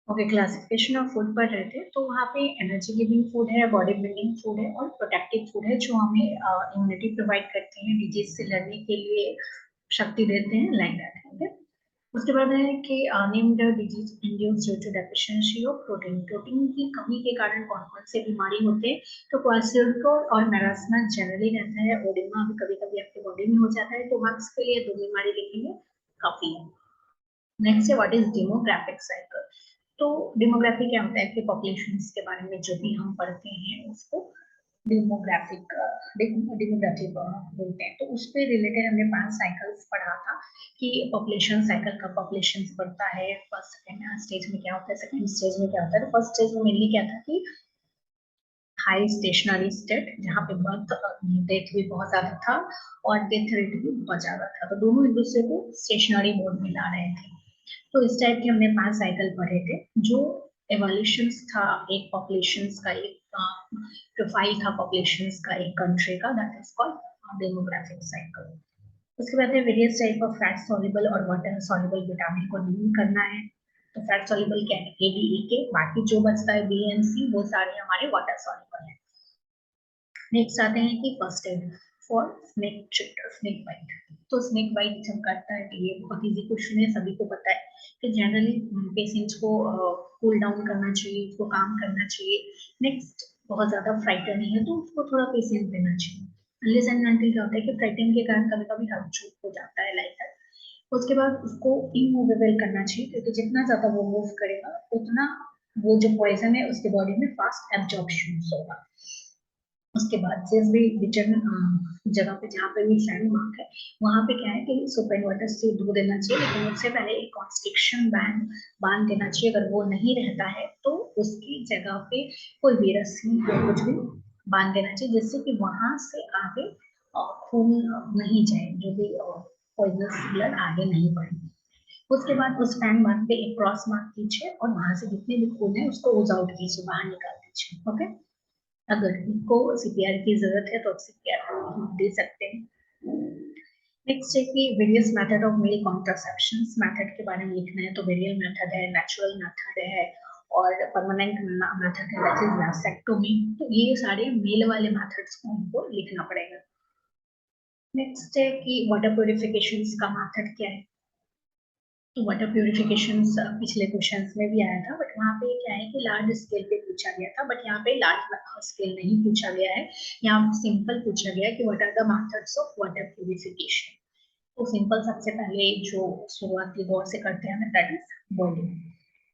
Okay, classification of food पढ़ रहे थे तो वहाँ पे एनर्जी गिविंग फूड है, बॉडी बिल्डिंग फूड है और प्रोटेक्टिव फूड है जो हमें इम्यूनिटी प्रोवाइड करते हैं, डिजीज से लड़ने के लिए शक्ति देते हैं, लाइक दैट है। उसके बाद है कि name the disease induce due to deficiency of protein. Protein की कमी के कारण कौन कौन से बीमारी होते हैं? तो क्वासियोल्को और मेरास्मा जनरली रहता है, ओडिमा भी कभी कभी आपकी बॉडी में हो जाता है, तो मार्क्स के लिए दो बीमारी लिखेंगे काफी है। नेक्स्ट है व्हाट इज डेमोग्राफिक साइकिल। तो डेमोग्राफी क्या होता है कि पॉपुलेशंस के बारे में जो भी हम पढ़ते हैं उसको डेमोग्राफिक डेमोग्राफी बोलते हैं। तो उस पे रिलेटेड हमने 5 साइकिल्स पढ़ा था कि पॉपुलेशन साइकिल का पॉपुलेशन बढ़ता है, फर्स्ट सेकंड स्टेज में क्या होता है, सेकंड स्टेज में क्या होता है। तो फर्स्ट स्टेज में मेनली क्या था कि हाई स्टेशनरी स्टेट, जहाँ पे बर्थ डेथ भी बहुत ज्यादा था और डेथ रेट भी बहुत ज्यादा था, तो दोनों एक दूसरे को स्टेशनरी मोड में ला रहे थे। तो इस टाइप के हमने 5 साइकिल पढ़े थे जो एवोल्यूशन था एक पॉपुलेशन का, एक प्रोफाइल था पॉपुलेशन का एक कंट्री का, that is called demographic cycle. उसके बाद है various type of fat soluble और वाटर सॉल्युबल विटामिन को नेम करना है। तो फैट सॉल्युबल क्या है? ए, डी, ई के, बाकी जो बचता है बी एंड सी वो सारे हमारे वाटर सॉल्युबल है। नेक्स्ट आते हैं कि first aid for snake bite. तो स्नेक बाइट जब करता है तो ये बहुत इजी क्वेश्चन है, सभी को पता है कि जनरली पेशेंट्स को कूल डाउन करना चाहिए, उसको काम करना चाहिए। नेक्स्ट बहुत ज्यादा फ्राइटन है तो उसको थोड़ा पेशेंस देना चाहिए। अनलेस एंड अनटिल क्या होता है कि फ्राइटन के कारण कभी कभी हार्ट चोक हो जाता है, लाइक दैट। उसके बाद उसको इमूवेबल करना चाहिए क्योंकि जितना ज्यादा वो मूव करेगा उतना वो जो पॉइजन है उसके बॉडी में फास्ट एब्जॉर्प्शन होगा। उसके बाद जिस भी रिटर्न जगह पे जहाँ पे भी सैंड मार्क है वहां पे क्या है कि सोप एंड वाटर से धो देना चाहिए, लेकिन उससे पहले एक कॉन्स्ट्रिक्शन बैंड बांध देना चाहिए। अगर वो नहीं रहता है तो उसकी जगह पे कोई भी रस्सी या कुछ भी बांध देना चाहिए जिससे कि वहां से आगे खून नहीं जाए, जो भी पॉइजनस ब्लड आगे नहीं बढ़े। उसके बाद उस सैंड मार्क पे एक क्रॉस मार्क कीजिए और वहां से जितने भी खून है उसको ओज आउट कीजिए, बाहर निकाल दीजिए। ओके, अगर इनको सीपीआर की जरूरत है तो आप सीपीआर दे सकते हैं। नेक्स्ट है कि various method of male contraception. Method के बारे में लिखना है तो वेरियल मेथड है, नेचुरल मेथड है और परमानेंट मेथड है दैट इज वैसेक्टोमी। तो ये सारे मेल वाले मेथड्स को हमको लिखना पड़ेगा। नेक्स्ट है कि वाटर प्योरिफिकेशन का मेथड क्या है। तो वाटर प्यूरिफिकेशन पिछले क्वेश्चंस में भी आया था, बट वहाँ पे क्या है कि लार्ज स्केल पे पूछा गया था, बट यहाँ पे लार्ज स्केल नहीं पूछा गया है। यहाँ सिंपल पूछा गया है कि what are the methods of water purification. तो सिंपल सबसे पहले जो शुरुआती दौर से करते हैं दैट इज बॉइलिंग।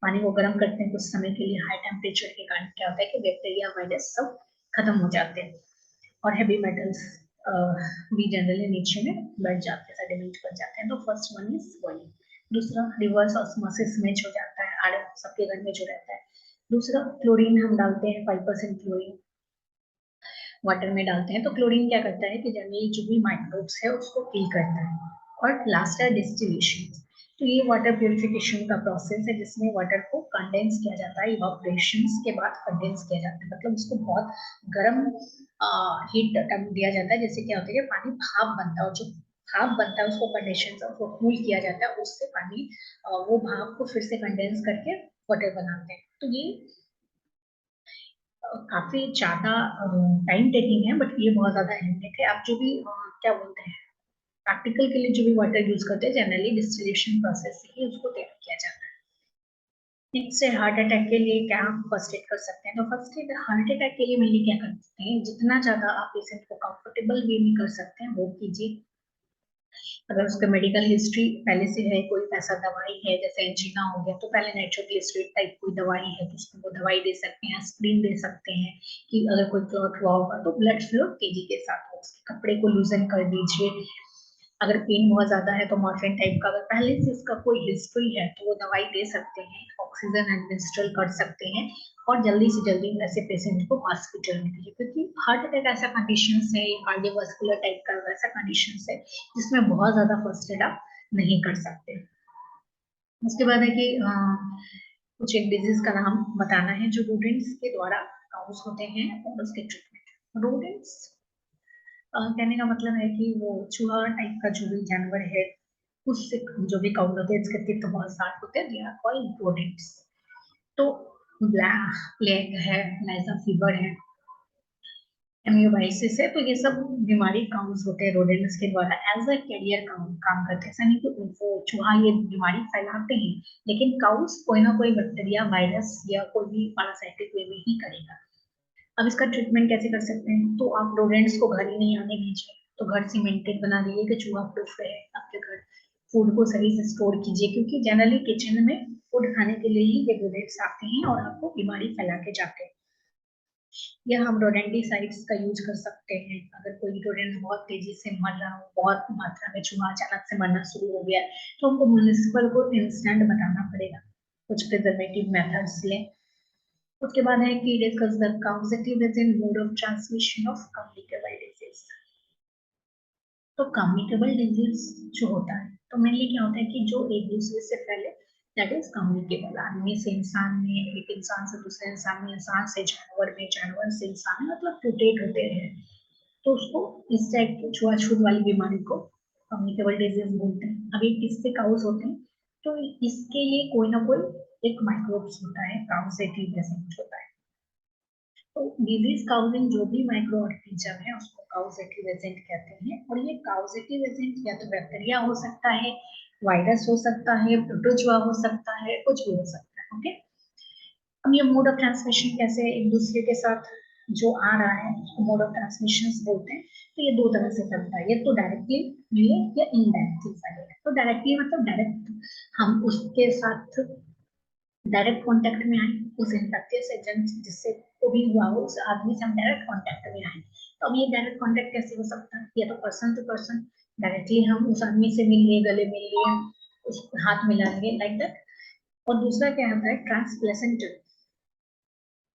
पानी को गर्म करते हैं कुछ समय के लिए, हाई टेम्परेचर के कारण क्या होता है कि बैक्टीरिया वायरस सब खत्म हो जाते हैं और हैवी मेटल्स भी जनरली नीचे में बैठ जाते हैं, सेडिमेंट बन जाते हैं। तो फर्स्ट वन इज बॉइलिंग। दूसरा रिवर्स ऑस्मोसिस में जो जाता है, आड़े सबके घर में जो रहता है। दूसरा क्लोरीन हम डालते हैं, 5% क्लोरीन वाटर में डालते हैं। तो क्लोरीन क्या करता है कि जनरली जो भी माइक्रोब्स है उसको किल करता है। और लास्ट है डिस्टिलेशन। तो ये वाटर प्यूरिफिकेशन का प्रोसेस है जिसमें वाटर को कंडेंस किया जाता है, इवापोरेशन के बाद कंडेंस किया जाता है, मतलब उसको बहुत गर्म हीट दिया जाता है, जैसे क्या होता है कि पानी भाप बनता है और जो भाप बनता है उसको कंडेंशन उसको कूल किया जाता है, उससे पानी वो भाप को फिर से कंडेंस करके वाटर बनाते हैं। तो ये काफी ज्यादा टाइम टेकिंग है, बट ये बहुत ज्यादा अहमियत है। आप जो भी क्या बोलते हैं प्रैक्टिकल के लिए जो भी वाटर यूज करते हैं जनरली डिस्टिलेशन प्रोसेस से ही उसको तैयार किया जाता है। नेक्स्ट है हार्ट अटैक के लिए क्या हम फर्स्ट एड कर सकते हैं। तो फर्स्ट एड हार्ट अटैक के लिए मेनली क्या कर सकते हैं, जितना ज्यादा आप पेशेंट को कंफर्टेबल वे में कर सकते हैं वो कीजिए। अगर उसका मेडिकल हिस्ट्री पहले से है, कोई ऐसा दवाई है जैसे एंजीना हो गया तो पहले नाइट्रोग्लिसराइड टाइप कोई दवाई है तो उसको वो दवाई दे सकते हैं, एस्प्रिन दे सकते हैं। कि अगर कोई क्लॉट हुआ होगा तो ब्लड फ्लो तेजी के साथ हो, उसके कपड़े को लूजन कर दीजिए। अगर पेन बहुत ज्यादा है तो मॉर्फिन टाइप का, अगर पहले से इसका कोई हिस्ट्री है तो वो दवाई दे सकते हैं, ऑक्सीजन एडमिनिस्टर कर सकते हैं और जल्दी से जल्दी ऐसे पेशेंट को हॉस्पिटल में भेजिए। क्योंकि हार्ट अटैक ऐसा कंडीशन है, कार्डियोवास्कुलर टाइप का ऐसा कंडीशन है जिसमें बहुत ज्यादा फर्स्ट एड आप नहीं कर सकते। उसके बाद है कि कुछ एक डिजीज का नाम बताना है जो रोडेंट्स के द्वारा काउज होते हैं और उसके ट्रीटमेंट। रोडेंट्स कहने का मतलब है कि वो चूहा टाइप का जो भी जानवर है उससे जो भी काउंट होते हैं, इसके तीत बहुत शार्प होते हैं, दे आर कॉल्ड रोडेंट्स। तो ब्लैक प्लेग है, लाइजा फीवर है, एमियोबाइसिस है, तो ये सब बीमारी काउंट्स होते हैं रोडेंट्स के द्वारा एज अ कैरियर काम करते हैं। ऐसा नहीं कि वो चूहा ये बीमारी फैलाते हैं, लेकिन काउस कोई ना कोई बैक्टीरिया, वायरस या कोई भी पैरासाइटिक वे में ही करेगा। अब इसका ट्रीटमेंट कैसे कर सकते हैं? तो आप रोडेंट्स को घर ही नहीं आने दीजिए, तो घर सीमेंटेड बना दीजिए कि चूहा प्रूफ रहे आपके घर। फूड को सही से स्टोर कीजिए, क्योंकि जनरली किचन में फूड खाने के लिए ही ये रोडेंट्स आते हैं और आपको बीमारी फैला के जाते हैं। या हम रोडेंटिसाइड्स का यूज कर सकते हैं। अगर कोई रोडेंट बहुत तेजी से मर रहा हो, बहुत मात्रा में चूहा अचानक से मरना शुरू हो गया, तो हमको म्युनिसिपल को इंस्टेंट बताना पड़ेगा, कुछ प्रिजर्वेटिव मेथड्स लें। उसके बाद है कि discuss the causative and mode of transmission of communicable disease. तो कम्युनिकेबल डिजीज जो होता है, तो मेनली क्या होता है कि जो एक दूसरे से फैले, दैट इज कम्युनिकेबल। आदमी से इंसान में, एक इंसान से दूसरे इंसान में, इंसान से जानवर में, जानवर से इंसान में, मतलब म्यूटेट होते हैं। तो उसको इस टाइप की छुआछूत वाली बीमारी को कम्युनिकेबल डिजीज बोलते हैं। अभी किससे काउस होते हैं? तो इसके लिए कोई ना कोई एक माइक्रोब्स होता है, काउसेटिव एजेंट होता है। तो डिजीज काउजिंग जो भी माइक्रो ऑर्गेनिज्म है उसको काउजेटिव एजेंट कहते हैं। और ये काउजेटिव एजेंट या तो बैक्टीरिया हो सकता है, वायरस हो सकता है, प्रोटोजोआ हो सकता है, कुछ भी हो सकता है। ओके, अब ये मोड ऑफ ट्रांसमिशन कैसे एक दूसरे के साथ जो आ रहा है उसको मोड ऑफ ट्रांसमिशन बोलते हैं। तो ये दो तरह से चलता है, ये तो डायरेक्टली मिले या इनडायरेक्टली फैले। तो डायरेक्टली मतलब डायरेक्ट हम उसके साथ डायरेक्ट कांटेक्ट में आए, उस इन्फेक्टियस एजेंट जिससे को भी हुआ हो उस आदमी से हम डायरेक्ट कांटेक्ट में आए। तो अब ये डायरेक्ट कांटेक्ट कैसे हो सकता है? या तो पर्सन टू पर्सन, डायरेक्टली हम उस आदमी से मिल लिए, गले मिल लिए, उस हाथ मिला लिए, लाइक दैट। और दूसरा क्या होता है? ट्रांसप्लेसेंटल।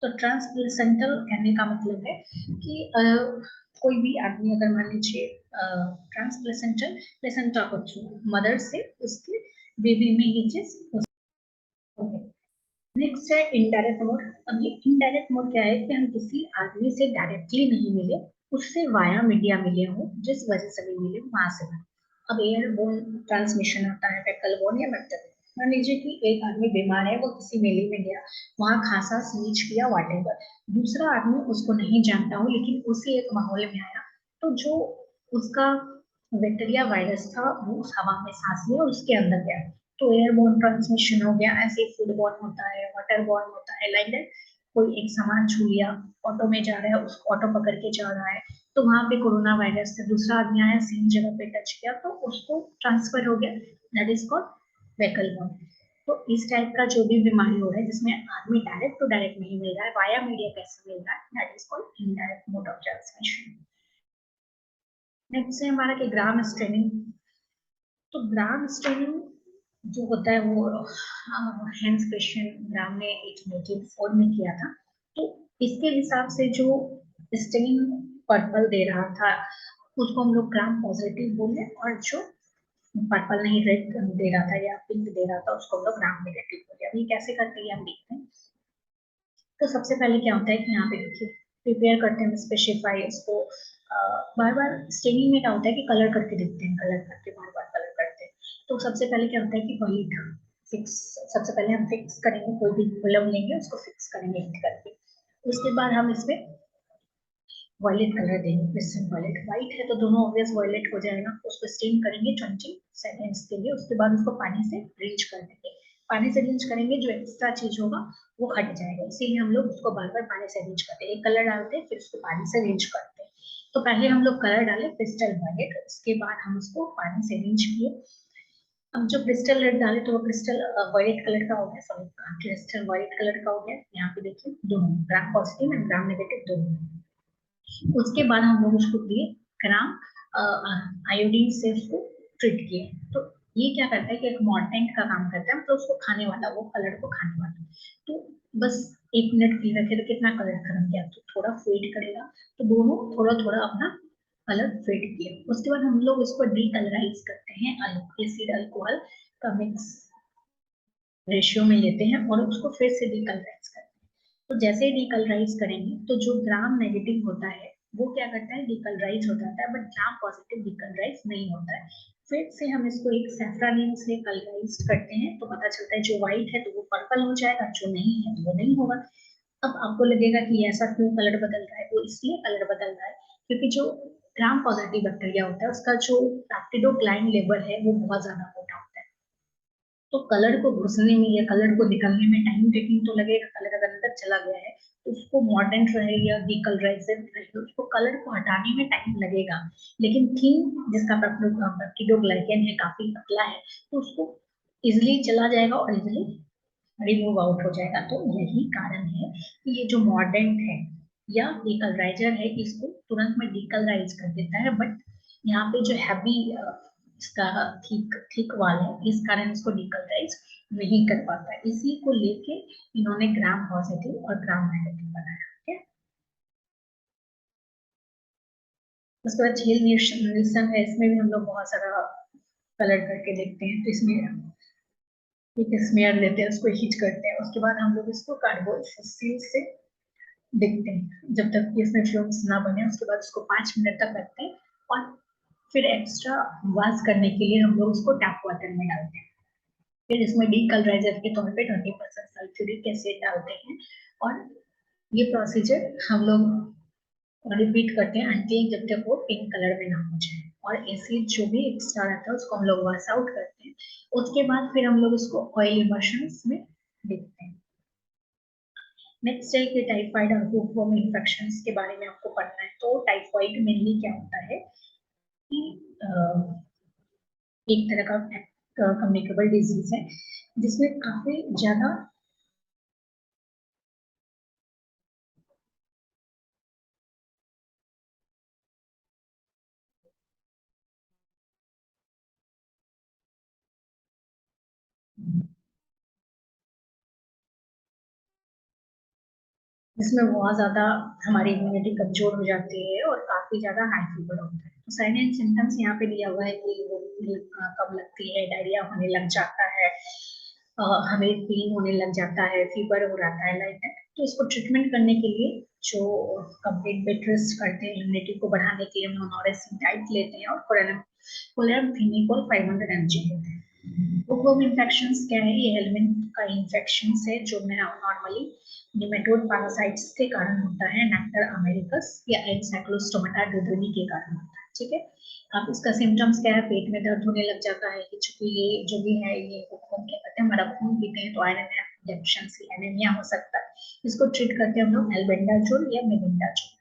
तो ट्रांसप्लेसेंटल कहने का मतलब है कि कोई भी आदमी अगर मान लीजिए ट्रांसप्लेसेंटल प्लेसेंटा को थ्रू मदर से उसके बेबी में ये चीज हो सकती है। नेक्स्ट है इनडायरेक्ट मोड। अब ये इनडायरेक्ट मोड क्या है कि हम किसी आदमी से डायरेक्टली नहीं मिले, उससे वाया मीडिया मिले हो, जिस वजह से भी मिले वहां से मिले। अब एयरबोर्न ट्रांसमिशन होता है, फैकल बोर्न या वेक्टर। मान लीजिए कि एक आदमी बीमार है, वो किसी मेले में गया, वहां खांसा, स्नीच किया, वॉटेवर, दूसरा आदमी उसको नहीं जानता हो लेकिन उसी एक माहौल में आया, तो जो उसका बैक्टीरिया वायरस था वो उस हवा में सांस लिया और उसके अंदर गया, तो एयरबोर्न ट्रांसमिशन हो गया। ऐसे फूड बॉर्न होता है, वाटर बॉर्न होता है, लाइक दैट। कोई एक सामान छू लिया, ऑटो में जा रहा है, उसको ऑटो पकड़ के जा रहा है, तो वहां पे कोरोना वायरस से दूसरा आदमी आया, सेम जगह पे टच किया, तो उसको ट्रांसफर हो गया, दैट इज कॉल्ड वेकल बॉर्न। तो इस टाइप का जो भी बीमारी हो रहा है जिसमें आदमी डायरेक्ट टू डायरेक्ट नहीं मिल रहा है, वाया मीडिया कैसे मिल रहा है, that is called indirect mode of transmission. Next है हमारा कि ग्राम स्ट्रेनिंग। तो ग्राम स्ट्रेनिंग जो होता है वो हेंस क्रिश्चियन ग्राम ने 1884 में किया था। तो इसके हिसाब से जो स्टेनिंग पर्पल दे रहा था उसको हम लोग ग्राम पॉजिटिव बोले, और जो पर्पल नहीं रेड दे रहा था या पिंक दे रहा था उसको हम लोग ग्राम नेगेटिव बोले। अभी कैसे करते हैं हम देखते हैं। तो सबसे पहले क्या होता है कि यहाँ पे देखिए प्रिपेयर करते हैं, स्पेसिफाई इसको बार बार स्टेनिंग में क्या होता है कि कलर करके देखते हैं, कलर करके बार बार कलर करते हैं। तो सबसे पहले क्या होता है कि वॉइट फिक्स, सबसे पहले हम फिक्स करेंगे, कोई भी कलम लेंगे उसको फिक्स करेंगे हिट करके। उसके बाद हम इसमें वॉयलेट कलर देंगे, क्रिस्टल वॉयलेट। व्हाइट है तो दोनों ऑब्वियस वॉयलेट हो जाएगा। उसको स्टीम करेंगे 20 सेकेंड्स के लिए, उसके बाद उसको पानी से रिंच कर देंगे। पानी से रिंच करेंगे, जो एक्स्ट्रा चीज होगा वो हट जाएगा, इसीलिए हम लोग उसको बार बार पानी से रिंच करते हैं। एक कलर डालते हैं फिर उसको पानी से रिंच करते हैं। तो पहले हम लोग कलर डाले क्रिस्टल वॉयलेट, उसके बाद हम उसको पानी से रिंच किए। अब जो क्रिस्टल रेड डाले तो वो क्रिस्टल व्हाइट कलर का हो गया, सॉरी क्रिस्टल व्हाइट कलर का हो गया। यहाँ पे देखिए दोनों gram positive and gram negative दोनों। उसके बाद हम लोग उसको दिए ग्राम आयोडीन से उसको ट्रीट किए। तो ये क्या करता है कि एक मॉर्टेंट का काम करता है, तो उसको खाने वाला, वो कलर को खाने वाला। तो बस 1 मिनट पी रखे तो कितना कलर खत्म किया, तो थोड़ा फेड करेगा। तो दोनों थोड़ा थोड़ा अपना कलर फेड किए। उसके बाद हम लोग इसको डीकलराइज करते हैं, एसिड अल्कोहल का मिक्स रेशियो में लेते हैं और उसको फिर से डीकलराइज करते हैं। तो जैसे ही डीकलराइज करेंगे तो जो ग्राम नेगेटिव होता है वो क्या करता है, डिकलराइज हो जाता है, बट ग्राम पॉजिटिव डिकलराइज नहीं होता है। फिर से हम इसको एक सैफ्रानिन से कलराइज करते हैं, तो पता चलता है जो व्हाइट है तो वो पर्पल हो जाएगा, जो नहीं है तो वो नहीं होगा। अब आपको लगेगा कि ऐसा क्यों कलर बदल रहा है, वो इसलिए कलर बदल रहा है क्योंकि जो ग्राम पॉजिटिव बैक्टीरिया होता है उसका जो पैप्टिडोग्लाइड लेवल है वो बहुत ज्यादा मोटा होता है। तो कलर को घुसने में या कलर को निकलने में टाइम टेकिंग तो लगेगा। कलर अगर अंदर चला गया है तो उसको मॉडर्न रहे या डिकलराइजेशन रहे, उसको कलर को हटाने में टाइम लगेगा। लेकिन थीन जिसका पेप्टिडोग्लाइकन है काफी पतला है, तो उसको इजिली चला जाएगा और इजिली रिमूव आउट हो जाएगा। तो यही कारण है कि ये जो मॉर्डेंट है या डीकलराइजर है इसको तुरंत में डीकलराइज कर देता है, बट यहाँ पे जो हैवी इसका थिक थिक वाल है इस कारण इसको डीकलराइज नहीं कर पाता है। इसी को लेके इन्होंने ग्राम पॉजिटिव और ग्राम नेगेटिव बनाया। ठीक है, उसके बाद झील निल्सन है, इसमें भी हम लोग बहुत सारा कलर करके देखते हैं। तो इसमें एक स्मेयर लेते हैं, उसको हीट करते हैं, उसके बाद हम लोग इसको कार्बोक्सिल से देखते हैं जब तक कि इसमें फ्लूइड्स ना बने। उसके बाद उसको 5 मिनट तक रखते हैं और फिर एक्स्ट्रा वाश करने के लिए हम लोग उसको टैप वाटर में डालते हैं। फिर इसमें डीकलराइजर के तौर पे 20% सल्फ्यूरिक एसिड डालते हैं और ये प्रोसीजर हम लोग रिपीट करते हैं अंटिल जब तक वो पिंक कलर में ना हो जाए। और एसिड जो भी एक्स्ट्रा रहता है उसको हम लोग वॉश आउट करते हैं। उसके बाद फिर हम लोग उसको ऑयल इमर्शन में देखते हैं। नेक्स्ट है कि टाइफाइड और हुकवर्म इन्फेक्शन के बारे में आपको पढ़ना है। तो टाइफाइड मेनली क्या होता है कि एक तरह का कम्युनिकेबल डिजीज है जिसमें काफी ज्यादा जिसमें बहुत ज्यादा हमारी इम्यूनिटी कमजोर हो जाती है और काफी ज्यादा हाई फीवर होता है। तो साइन एंड सिम्टम्स यहाँ पे दिया हुआ है कि वो कब लगती है, डायरिया होने लग जाता है, हमें पेन होने लग जाता है, फीवर हो जाता है, लाइक दैट। तो इसको ट्रीटमेंट करने के लिए जो कंप्लीट बेड रेस्ट करते हैं, इम्यूनिटी को बढ़ाने के लिए हम लोग नॉरेसिन डाइट लेते हैं और कोलेराम 500 mg लेते हैं। बुकवर्म इन्फेक्शंस क्या है, ये हेलमिंथ का इन्फेक्शन है जो नॉर्मली निमेटोड पैरासाइट्स के कारण होता है, नेक्टर अमेरिकस या एनसाइक्लोस्टोमाटा डोडोनी के कारण होता है। ठीक है, अब इसका सिम्टम्स क्या है, पेट में दर्द होने लग जाता है कि चूंकि ये जो भी है ये बुकवर्म क्या करते हैं, हमारा खून पीते हैं तो आयरन डेफिशिएंसी एनीमिया हो सकता है। इसको ट्रीट करते हैं हम लोग एल्बेंडाजोल या मेबेंडाजोल।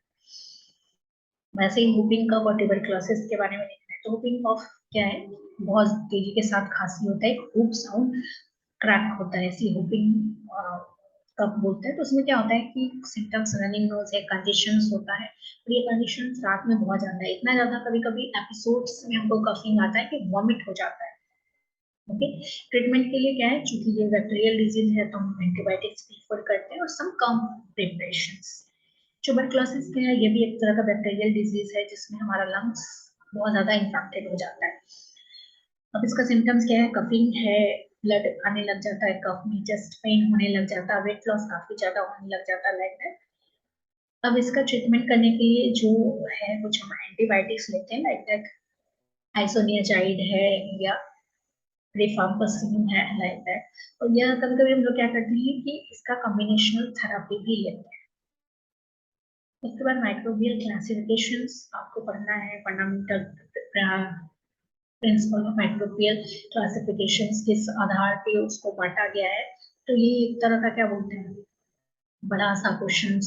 वैसे ही whooping कफ और ट्यूबरक्लोसिस के बारे में लिखना है। तो whooping कफ क्या है, बहुत तेजी के साथ खांसी होता है, एक हुप साउंड क्रैक होता है, इसलिए whooping कफ बोलते हैं। तो उसमें क्या होता है कि सिम्टम्स रनिंग नोज है, कंजेशन होता है, और ये कंजेशन रात में बहुत ज्यादा है, इतना ज्यादा कभी कभी एपिसोड्स में हमको कफिंग आता है कि वॉमिट हो जाता है। ओके, ट्रीटमेंट के लिए क्या है, चूंकि ये बैक्टीरियल डिजीज है तो हम एंटीबायोटिक्स प्रीफर करते हैं और सम कम प्रिपरेशंस। ट्यूबरक्लोसिस क्या है, ये भी एक तरह का बैक्टीरियल डिजीज है जिसमें हमारा लंग्स बहुत ज्यादा इन्फेक्टेड हो जाता है। अब इसका सिम्टम्स क्या है, कफिंग है, ब्लड आने लग जाता है कफ में, चेस्ट पेन होने लग जाता है, वेट लॉस काफी ज्यादा होने लग जाता है, लाइक दैट। अब इसका ट्रीटमेंट करने के लिए जो है कुछ हम एंटीबायोटिक्स लेते हैं, लाइक दैट आइसोनियाजाइड है या रिफाम्पिसिन है, लाइक दैट। और यह कभी कभी हम लोग क्या करते हैं कि इसका कॉम्बिनेशनल थेरेपी भी लेते हैं। उसके बाद माइक्रोबियल क्लासिफिकेशंस आपको पढ़ना है, fundamental principle of microbial classifications किस आधार पे उसको बांटा गया है। तो ये एक तरह का क्या बोलते हैं, बड़ा सा क्वेश्चन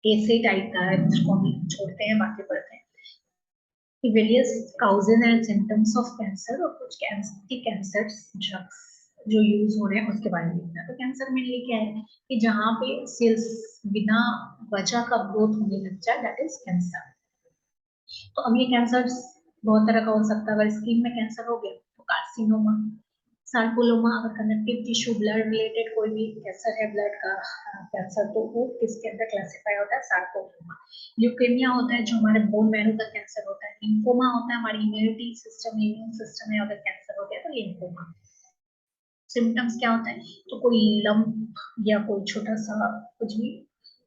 ऐसे टाइप का है जिसको हम छोड़ते हैं, बाकी पढ़ते हैं कि various causes and symptoms of cancer और कुछ कैंसर के कैंसर ड्रग्स जो यूज हो रहे हैं उसके बारे में लिखना है। तो कैंसर में ये क्या है कि जहाँ पे सेल्स बिना वजह का ग्रोथ होने लग जाए, दैट इज कैंसर। तो अब ये कैंसर बहुत तरह का हो सकता है। अगर स्किन में कैंसर हो गया तो कार्सिनोमा, सार्कोलोमा, अगर कनेक्टिव टिश्यू ब्लड रिलेटेड कोई भी कैंसर है, ब्लड का कैंसर, तो वो किसके अंदर क्लासिफाई होता है, सार्कोलोमा। ल्यूकेमिया होता है जो हमारे बोन मैरो का कैंसर होता है। लिम्फोमा होता है हमारी इम्यूनिटी सिस्टम, इम्यून सिस्टम में अगर कैंसर हो गया तो लिम्फोमा। सिम्टम्स क्या होता है, तो कोई लंप या कोई छोटा सा कुछ भी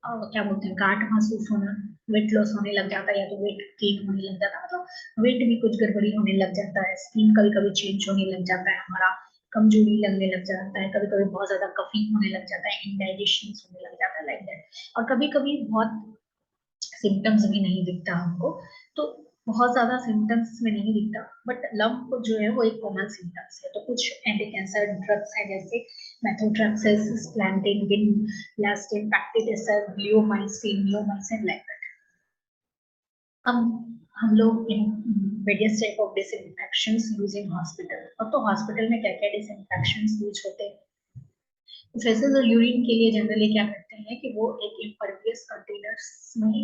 क्या बोलते हैं, गांठ महसूस होना, वेट लॉस होने लग जाता है, या तो वेट गेन होने लग जाता है, मतलब वेट भी कुछ गड़बड़ी होने लग जाता है, स्किन कभी कभी चेंज होने लग जाता है हमारा, कमजोरी लगने लग जाता है, कभी कभी बहुत ज्यादा कफिंग होने लग जाता है, इंडाइजेशन होने लग जाता है, लाइक दैट। और कभी कभी बहुत सिम्टम्स भी नहीं दिखता हमको, तो बहुत ज्यादा सिम्टम्स में नहीं दिखता, बट लंप जो है वो एक कॉमन सिम्टम्स है। तो कुछ एंटी कैंसर ड्रग्स है, जैसे मेथोट्रेक्सेस, स्प्लैंटिन, विनलास्टिन, पैक्टिडेसर, ब्लियोमाइसिन, नियोमाइसिन, लाइक दैट। अब हम लोग इन various type of disinfections use in hospital. अब तो हॉस्पिटल में क्या क्या डिसइंफेक्शंस यूज होते हैं। फेसेस और यूरिन के लिए जनरली क्या करते हैं कि वो एक इम्परवियस कंटेनर्स में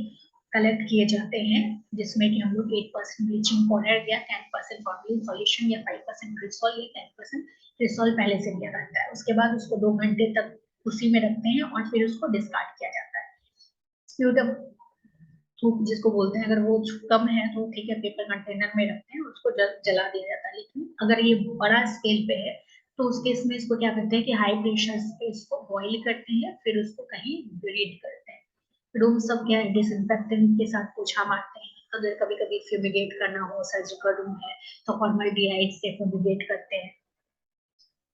कलेक्ट किए जाते हैं, जिसमें कि हम लोग 8% ब्लीचिंग पाउडर या 10% फॉर्मलिन सॉल्यूशन या 5% ग्लिसरॉल या 10% ग्लिसरॉल पहले से दिया रहता है। उसके बाद उसको 2 घंटे तक उसी में रखते हैं और फिर उसको डिस्कार्ड किया जाता है। स्प्यूटम थूक जिसको बोलते हैं, अगर वो कम है तो ठीक है, पेपर कंटेनर में रखते हैं, उसको जला दिया जाता है। लेकिन अगर ये बड़ा स्केल पे है तो उस केस में इसको क्या करते हैं कि हाई प्रेशर पे इसको बॉईल करते हैं, फिर उसको कहीं ब्रीड करते हैं। रूम सब क्या है, डिसइंफेक्टेंट के साथ पोछा मारते हैं। अगर कभी कभी फ्यूमिगेट करना हो, सर्जिकल रूम है, तो फॉर्मल्डिहाइड से फ्यूमिगेट करते हैं।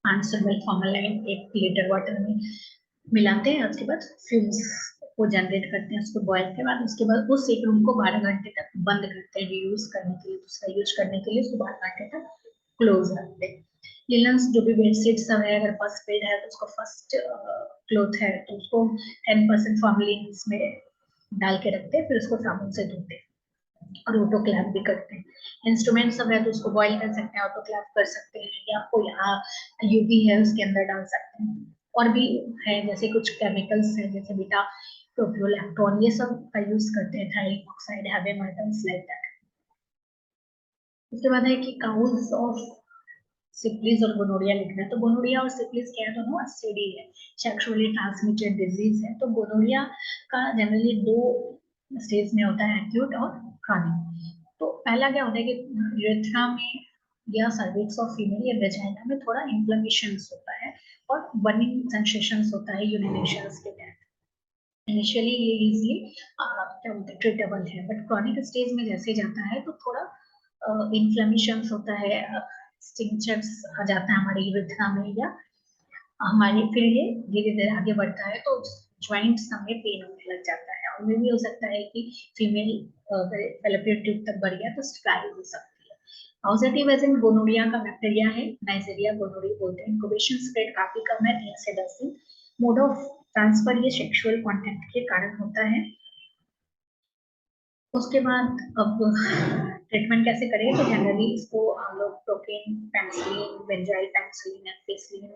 500 ml फॉर्मलाइन 1 लीटर वाटर में मिलाते हैं, उसके बाद फ्यूम्स को जनरेट करते हैं, उसको बॉयल के बाद उसके बाद उस एक रूम को 12 घंटे तक बंद करते हैं, रीयूज करने के लिए, दूसरा यूज करने के लिए उसको 12 घंटे तक क्लोज रखते हैं। लिनन्स जो भी बेडशीट सब है, अगर फर्स्ट बेड है तो उसको फर्स्ट क्लोथ है तो उसको 10% फॉर्मलिन में डाल के रखते हैं, फिर उसको साबुन से धोते हैं और ऑटोक्लेव भी करते हैं। इंस्ट्रूमेंट सब है तो उसको बॉईल कर सकते हैं, ऑटोक्लेव कर सकते हैं, या कोई यूवी है उसके अंदर डाल सकते हैं। और भी है जैसे कुछ केमिकल्स है, जैसे बीटा प्रोपियोलैक्टोन, ये सब का यूज करते हैं, थायरिक oxide, heavy metals, like that. उसके बाद है कि काउज ऑफ सिफिलिस और गोनोरिया लिखना है। तो गोनोरिया और सिफिलिस क्या है, दोनों एसटीडी है, सेक्सुअली ट्रांसमिटेड डिजीज है। तो गोनोरिया का जनरली 2 स्टेज में होता है, एक्यूट और क्रॉनिक। तो पहला क्या होता है कि यूरेथ्रा में या सर्विक्स ऑफ फीमेल या वेजाइना में थोड़ा इन्फ्लेमेशन होता है और बर्निंग सेंसेशंस होता है यूरिनेशंस के टाइम। इनिशियली ये इजीली क्या बोलते हैं, ट्रीटेबल है, बट क्रॉनिक स्टेज में जैसे जाता है तो थोड़ा इन्फ्लेमेशन होता है, स्टिंचर्स आ जाता है हमारे यूरेथ्रा में, या हमारे फिर ये धीरे धीरे आगे बढ़ता है तो ज्वाइंट्स में पेन होने लग जाता है। और ये भी हो सकता है कि फीमेल फेलोपियन ट्यूब तक बढ़ गया तो स्ट्राइल हो सकती है। पॉजिटिव एजेंट गोनोरिया का बैक्टीरिया है, नाइजेरिया गोनोरी बोलते हैं। इंक्यूबेशन स्प्रेड काफी कम है, 3 से 10 दिन। मोड ऑफ ट्रांसफर ये सेक्सुअल कांटेक्ट के कारण होता है। उसके बाद अब ट्रीटमेंट कैसे करें, तो जनरली इसको हम लोग प्रोपेन, पेनिसिलिन, बेंजाइल पेनिसिलिन, एम्फिसिलिन,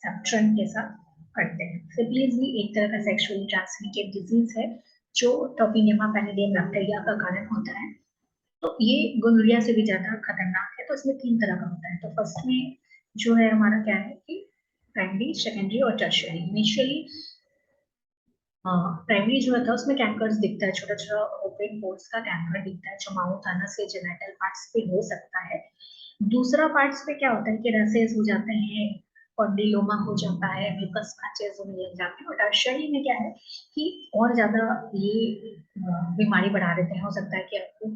सेफ्ट्रन के साथ करते हैं। सिफिलिस भी एक तरह का सेक्सुअली ट्रांसमिटेड डिजीज है जो ट्रोपिनियमा पैनिडियम बैक्टीरिया का कारण होता है। तो ये गोनोरिया से भी ज्यादा खतरनाक है। तो इसमें 3 तरह का होता है। तो फर्स्ट में जो है हमारा क्या है कि प्राइमरी, सेकेंडरी और टर्शियरी। इनिशियली प्राइमरी जो होता है उसमें कैंकर्स दिखता है, छोटा छोटा ओपन पोर्स का कैंकर दिखता है, जो माउथ, अनस के जेनिटल पार्ट्स पे हो सकता है। दूसरा पार्ट्स पे क्या होता है कि रसेस हो जाते हैं, कॉन्डिलोमा हो जाता है, म्यूकस पैचेस होने लग जाते हैं। और टर्शियरी में क्या है कि और ज्यादा ये बीमारी बढ़ा देते हैं। हो सकता है कि आपको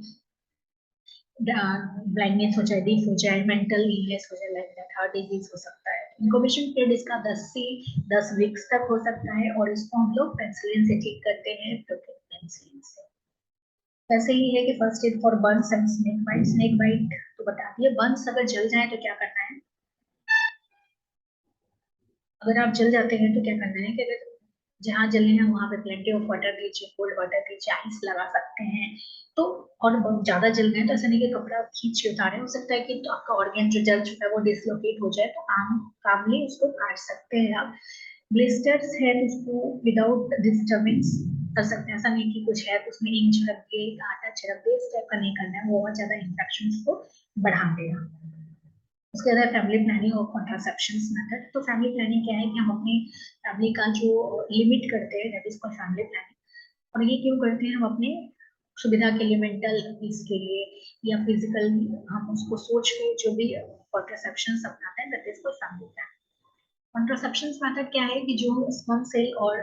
ब्लाइंडनेस हो जाए, डीफ हो जाए, मेंटल इलनेस हो जाए, लाइक दैट, हार्ट डिजीज हो सकता है। इंक्यूबेशन पीरियड इसका 10 से 10 वीक्स तक हो सकता है और इसको हम लोग पेनिसिलिन से ठीक करते हैं, पेनिसिलिन से। वैसे ही है कि first aid for burns and snake bite. Snake bite तो बता दिए। बर्न्स अगर जल जाए तो क्या करना है, अगर आप जल जाते हैं तो क्या करना है कि अगर जहाँ जले हैं वहां पे प्लेंटी ऑफ वाटर दीजिए, कोल्ड वाटर दीजिए, आइस लगा सकते हैं। तो और बहुत ज्यादा जल गए तो ऐसा नहीं कि कपड़ा खींच के उतारे, हो सकता है कि तो आपका ऑर्गन जो जल चुका है वो डिसलोकेट हो जाए, तो आम कामली उसको काट सकते हैं आप। ब्लिस्टर्स है तो उसको विदाउट डिस्टर्बेंस कर सकते हैं। ऐसा नहीं कि कुछ है तो उसमें इंक छिड़क के, आटा छिड़क के, इस टाइप का नहीं करना है, वो बहुत ज्यादा इन्फेक्शन को बढ़ा देगा। उसके बाद फैमिली प्लानिंग और कॉन्ट्रासेप्शन मेथड। तो फैमिली प्लानिंग क्या है कि हम अपनी फैमिली का जो लिमिट करते हैं, that is called family planning. और ये क्यों करते हैं, हम अपने सुविधा के लिए, मेंटल पीस के लिए, या फिजिकल, हम उसको सोच के जो भी कॉन्ट्रासेप्शन अपनाते हैं, that is called family planning. Contraception method क्या है कि जो स्पर्म सेल और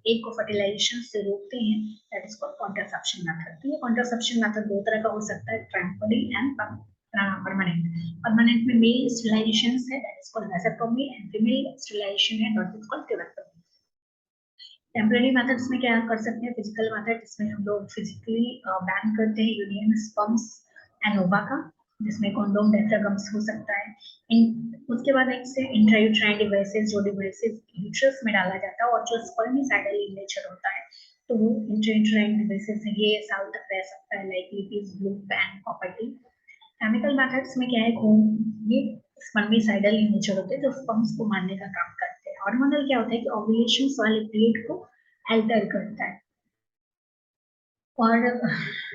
एग को फर्टिलाइजेशन से रोकते हैं, that is called contraception method. तो ये कॉन्ट्रासेप्शन मेथड दो तरह का हो सकता है, टेम्पररी एंड परमानेंट। परमानेंट में मेल स्टेरिलाइजेशन है, that is called vasectomy, and female sterilization है, that is called tubectomy. Temporary methods में क्या कर सकते हैं, फिजिकल मेथड जिसमें हम लोग फिजिकली बैन करते हैं यूनियन स्पर्म्स एंड ओवा का, जिसमें कॉन्डोम डायफ्रागम्स हो सकता है। उसके बाद एक से इंट्रायूट्राइन डिवाइसेस, जो डिवाइसेस यूट्रस में डाला जाता है और जो स्पर्मिसाइडल इन नेचर होता है, तो वो इंट्रायूट्राइन डिवाइसेस ये साल तक रह सकता है, like Lippes, loop and copper T. Chemical methods में क्या है, ये स्पर्मिसाइडल इन नेचर होते हैं, जो स्पर्म्स को मारने का काम करते हैं। हार्मोनल क्या होता है कि ओव्यूलेशन वाले पीरियड को अल्टर करता है। और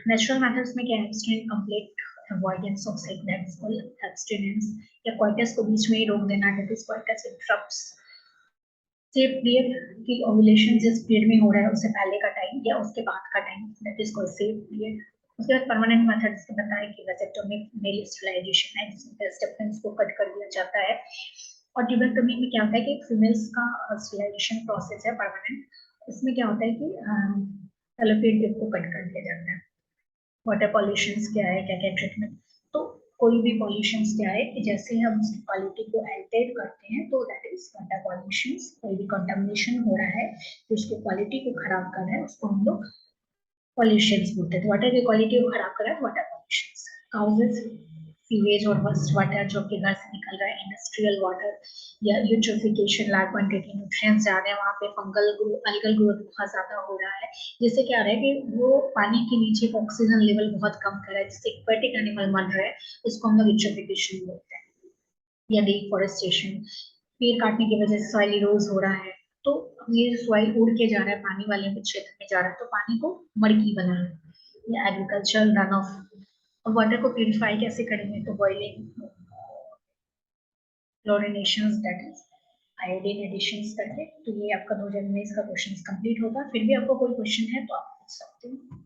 नेचुरल मेथड्स में क्या है, abstinent complete avoidance of sex, that is called abstinence, या कोइटस को बीच में ही रोक देना, that is coitus interrupts. Safe period की ओव्यूलेशन जिस पीरियड में हो रहा है उससे पहले का टाइम या उसके बाद का time, that is called safe period. उसके बाद परमानेंट मेथड्स के बताएं कि वैसेक्टोमी, मेल स्टेरिलाइजेशन है, जिसमें ब्रेस्ट डिफरेंस को कट कर दिया जाता है। और ट्यूबेक्टोमी में क्या होता है कि फीमेल्स का स्टेरिलाइजेशन प्रोसेस है परमानेंट, इसमें क्या होता है कि फैलोपियन ट्यूब को कट कर दिया जाता है। वाटर पॉल्यूशन क्या है, क्या क्या ट्रीटमेंट, तो कोई भी पॉल्यूशन क्या है कि जैसे हम उसकी क्वालिटी को एल्टेड करते हैं, तो दैट इज वाटर पॉल्यूशन। कोई भी कंटामिनेशन हो रहा है तो उसकी क्वालिटी को खराब कर रहा है, उसको हम लोग पॉल्यूशन बोलते हैं। तो वाटर की क्वालिटी को खराब कर रहा है, वाटर पॉल्यूशन। काउजेस सीवेज और वर्स्ट वाटर जो कि घर से निकल रहा है, इंडस्ट्रियल वाटर, या यूट्रोफिकेशन, लार्ज क्वांटिटी न्यूट्रिएंट्स ज्यादा है वहाँ पे, फंगल ग्रोथ, अलगल ग्रोथ बहुत ज्यादा हो रहा है, जिससे क्या रहा है कि वो पानी के नीचे ऑक्सीजन लेवल बहुत कम कर रहा है, जिससे एक्वेटिक एनिमल मर रहा है, उसको हम लोग यूट्रोफिकेशन बोलते हैं। या डिफॉरेस्टेशन, पेड़ काटने की वजह से सॉइल इरोज हो रहा है, तो ये सॉइल उड़ के जा रहा है, पानी वाले क्षेत्र में जा रहा है, तो पानी को मड़की बना रहा है। या एग्रीकल्चर रन ऑफ, वाटर को प्यूरिफाई कैसे करेंगे, तो boiling, chlorination, that is iodine additions करके। तो ये आपका 2019 का क्वेश्चन कंप्लीट होगा। फिर भी आपको कोई क्वेश्चन है तो आप पूछ सकते हो।